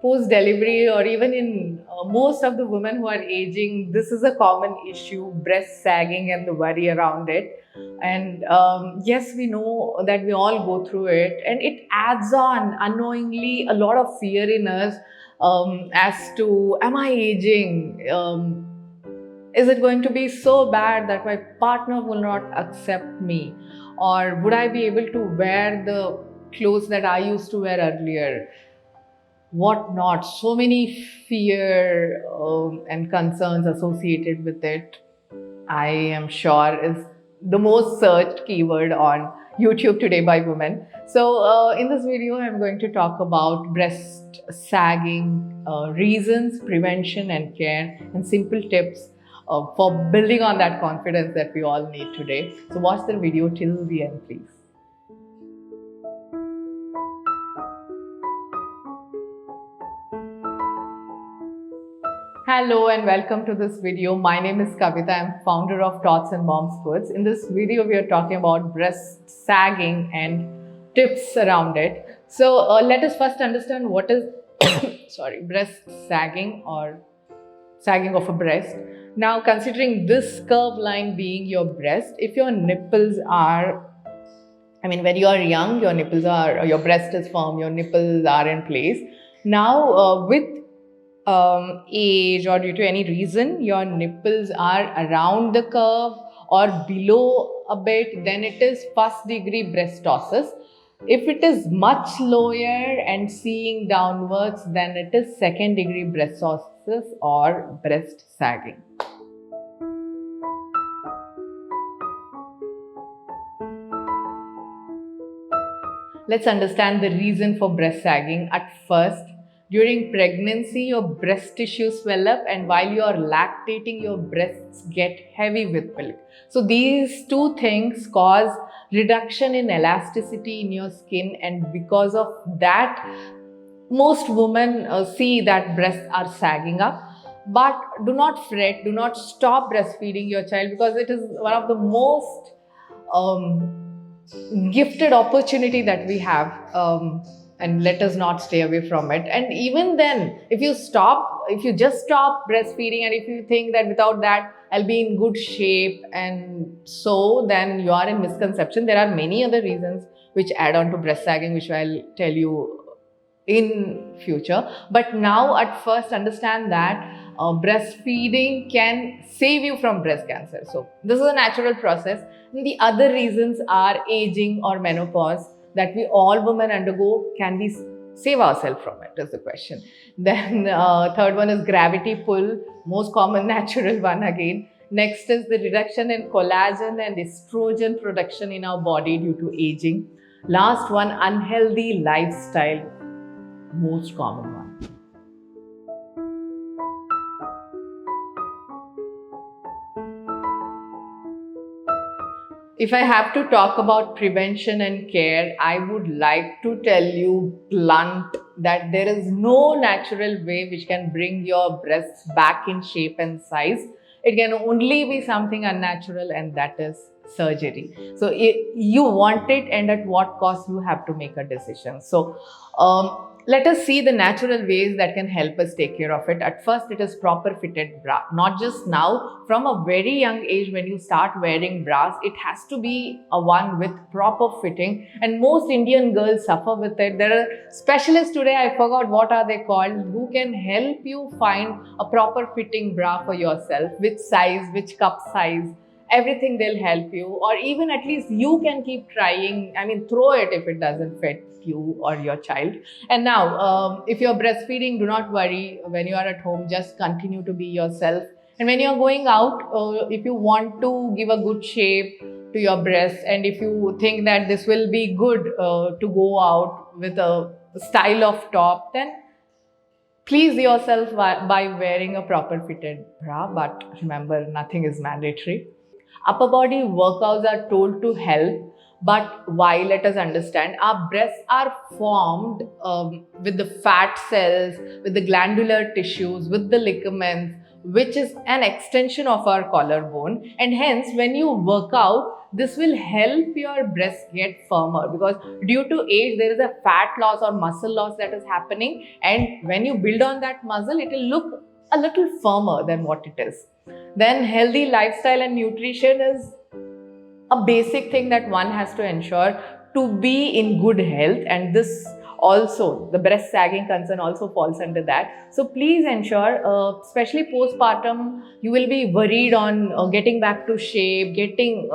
post delivery, or even in most of the women who are aging, this is a common issue: breast sagging and the worry around it. And yes, we know that we all go through it, and it adds on unknowingly a lot of fear in us, as to, am I aging? Is it going to be so bad that my partner will not accept me? Or would I be able to wear the clothes that I used to wear earlier? What not? So many fear and concerns associated with it, I am sure, is the most searched keyword on YouTube today by women. So, in this video, I'm going to talk about breast sagging, reasons, prevention, and care, and simple tips for building on that confidence that we all need today. So, watch the video till the end, please. Hello and welcome to this video. My name is Kavita. I'm founder of Tots and Mom's Foods. In this video, we are talking about breast sagging and tips around it. So let us first understand what is breast sagging, or sagging of a breast. Now, considering this curve line being your breast, if your nipples are, when you are young, your breast is firm, your nipples are in place. Now, with age or due to any reason, your nipples are around the curve or below a bit, then it is first degree breastosis. If it is much lower and seeing downwards, then it is second degree breastosis or breast sagging. Let's understand the reason for breast sagging. At first, during pregnancy, your breast tissue swell up, and while you are lactating, your breasts get heavy with milk. So these two things cause reduction in elasticity in your skin, and because of that, most women see that breasts are sagging up. But do not fret, do not stop breastfeeding your child, because it is one of the most gifted opportunity that we have, and let us not stay away from it. And even then, if you just stop breastfeeding, and if you think that without that I'll be in good shape, and so then you are in misconception. There are many other reasons which add on to breast sagging, which I'll tell you in future. But now, at first, understand that breastfeeding can save you from breast cancer. So this is a natural process. And the other reasons are aging or menopause that we all women undergo. Can we save ourselves from it, is the question. Then third one is gravity pull, most common natural one again. Next is the reduction in collagen and estrogen production in our body due to aging. Last one, unhealthy lifestyle, most common one. If I have to talk about prevention and care, I would like to tell you blunt that there is no natural way which can bring your breasts back in shape and size. It can only be something unnatural, and that is surgery. So you want it, and at what cost, you have to make a decision. So let us see the natural ways that can help us take care of it. At first, it is proper fitted bra. Not just now, from a very young age, when you start wearing bras, it has to be a one with proper fitting. And most Indian girls suffer with it. There are specialists today, I forgot what are they called, who can help you find a proper fitting bra for yourself, which size, which cup size, everything they'll help you. Or even at least you can keep trying. Throw it if it doesn't fit you or your child. And now, if you're breastfeeding, do not worry. When you are at home, just continue to be yourself. And when you're going out, if you want to give a good shape to your breast, and if you think that this will be good to go out with a style of top, then please yourself by wearing a proper fitted bra. But remember, nothing is mandatory. Upper body workouts are told to help. But why? Let us understand. Our breasts are formed with the fat cells, with the glandular tissues, with the ligaments, which is an extension of our collarbone. And hence, when you work out, this will help your breasts get firmer, because due to age there is a fat loss or muscle loss that is happening, and when you build on that muscle, it will look a little firmer than what it is. Then healthy lifestyle and nutrition is a basic thing that one has to ensure to be in good health, and this also, the breast sagging concern also falls under that. So please ensure, especially postpartum, you will be worried on getting back to shape, getting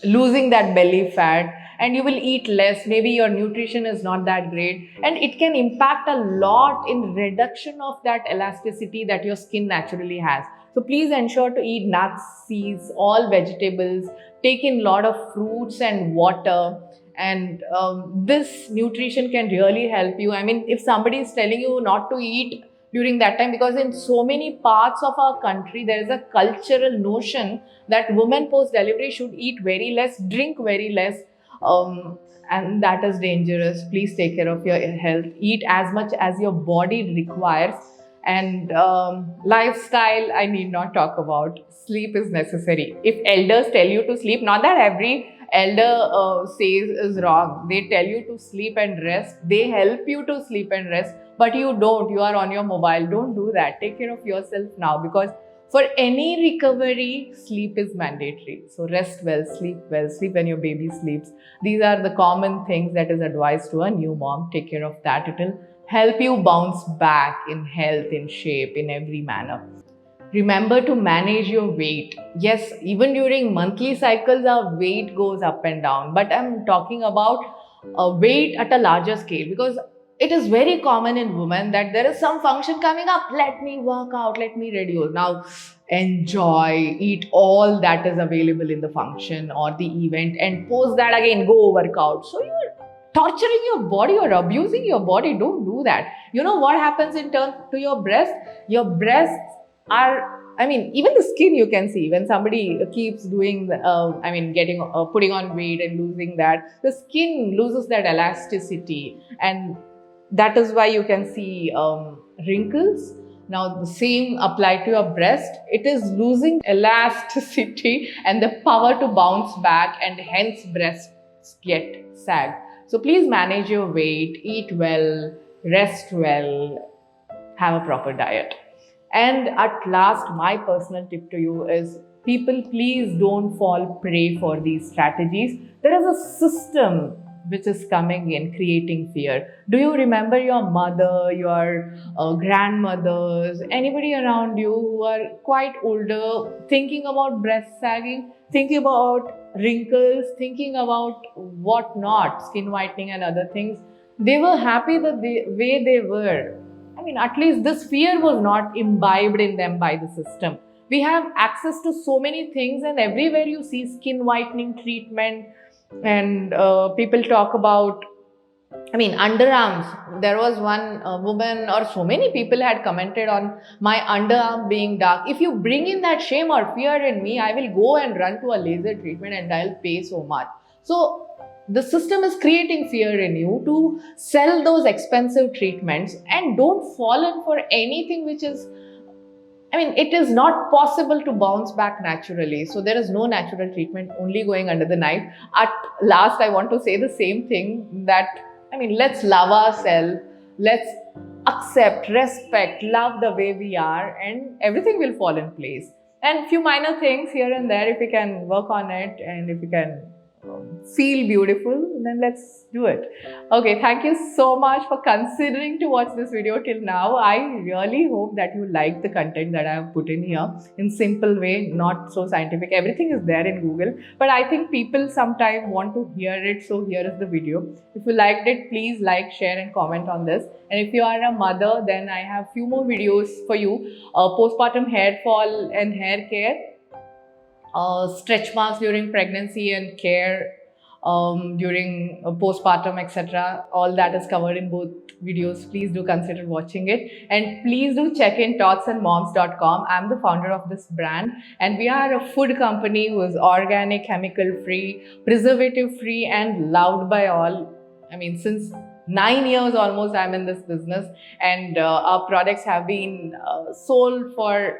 losing that belly fat, and you will eat less. Maybe your nutrition is not that great, and it can impact a lot in reduction of that elasticity that your skin naturally has. So please ensure to eat nuts, seeds, all vegetables, take in a lot of fruits and water, and this nutrition can really help you. I mean, if somebody is telling you not to eat during that time, because in so many parts of our country there is a cultural notion that women post delivery should eat very less, drink very less, and that is dangerous. Please take care of your health, eat as much as your body requires. And lifestyle, I need not talk about. Sleep is necessary. If elders tell you to sleep, not that every elder says is wrong, they tell you to sleep and rest, they help you to sleep and rest, but you don't, you are on your mobile. Don't do that. Take care of yourself now, because for any recovery, sleep is mandatory. So rest well, sleep when your baby sleeps. These are the common things that is advised to a new mom. Take care of that. It will help you bounce back in health, in shape, in every manner. Remember to manage your weight. Yes, even during monthly cycles, our weight goes up and down. But I'm talking about weight at a larger scale, because it is very common in women that there is some function coming up. Let me work out, let me reduce. Now, enjoy, eat all that is available in the function or the event, and post that again, go work out. So you're torturing your body or abusing your body. Don't do that. You know what happens in turn to your breast? Your breasts are, even the skin you can see when somebody keeps doing, putting on weight and losing that, the skin loses that elasticity, and that is why you can see wrinkles. Now, the same apply to your breast. It is losing elasticity and the power to bounce back, and hence breasts get sag. So please manage your weight, eat well, rest well, have a proper diet. And at last, my personal tip to you is, people, please don't fall prey for these strategies. There is a system which is coming in, creating fear. Do you remember your mother, your grandmothers, anybody around you who are quite older, thinking about breast sagging, thinking about wrinkles, thinking about what not, skin whitening and other things? They were happy the way they were. At least this fear was not imbibed in them by the system. We have access to so many things, and everywhere you see skin whitening treatment, and people talk about, underarms. There was one woman, or so many people had commented on my underarm being dark. If you bring in that shame or fear in me, I will go and run to a laser treatment and I'll pay so much. So the system is creating fear in you to sell those expensive treatments, and don't fall in for anything which is, it is not possible to bounce back naturally. So there is no natural treatment, only going under the knife. At last, I want to say the same thing, that, let's love ourselves, let's accept, respect, love the way we are, and everything will fall in place. And few minor things here and there, if we can work on it, and if we can feel beautiful, then let's do it. Okay, thank you so much for considering to watch this video till now. I really hope that you like the content that I have put in here in simple way, not so scientific. Everything is there in Google, but I think people sometimes want to hear it, so here is the video. If you liked it, please like, share and comment on this. And if you are a mother, then I have few more videos for you. Postpartum hair fall and hair care, stretch marks during pregnancy and care during postpartum, etc. All that is covered in both videos. Please do consider watching it, and please do check in totsandmoms.com. I'm the founder of this brand, and we are a food company who is organic, chemical free, preservative free and loved by all. Since 9 years almost I'm in this business, and our products have been sold for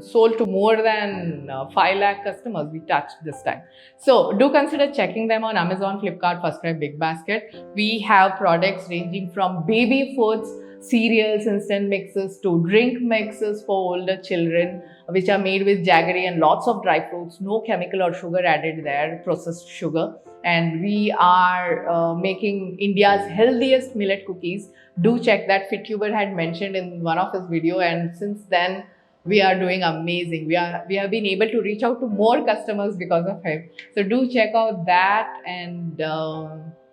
sold to more than 5 lakh customers we touched this time. So do consider checking them on Amazon, Flipkart, FirstCry, Big Basket. We have products ranging from baby foods, cereals, instant mixes to drink mixes for older children, which are made with jaggery and lots of dry fruits, no chemical or sugar added there, processed sugar. And we are making India's healthiest millet cookies. Do check that. FitTuber had mentioned in one of his video, and since then we are doing amazing. We have been able to reach out to more customers because of him. So do check out that, and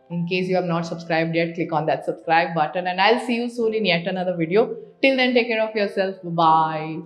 in case you have not subscribed yet, click on that subscribe button, and I'll see you soon in yet another video. Till then, take care of yourself. Bye.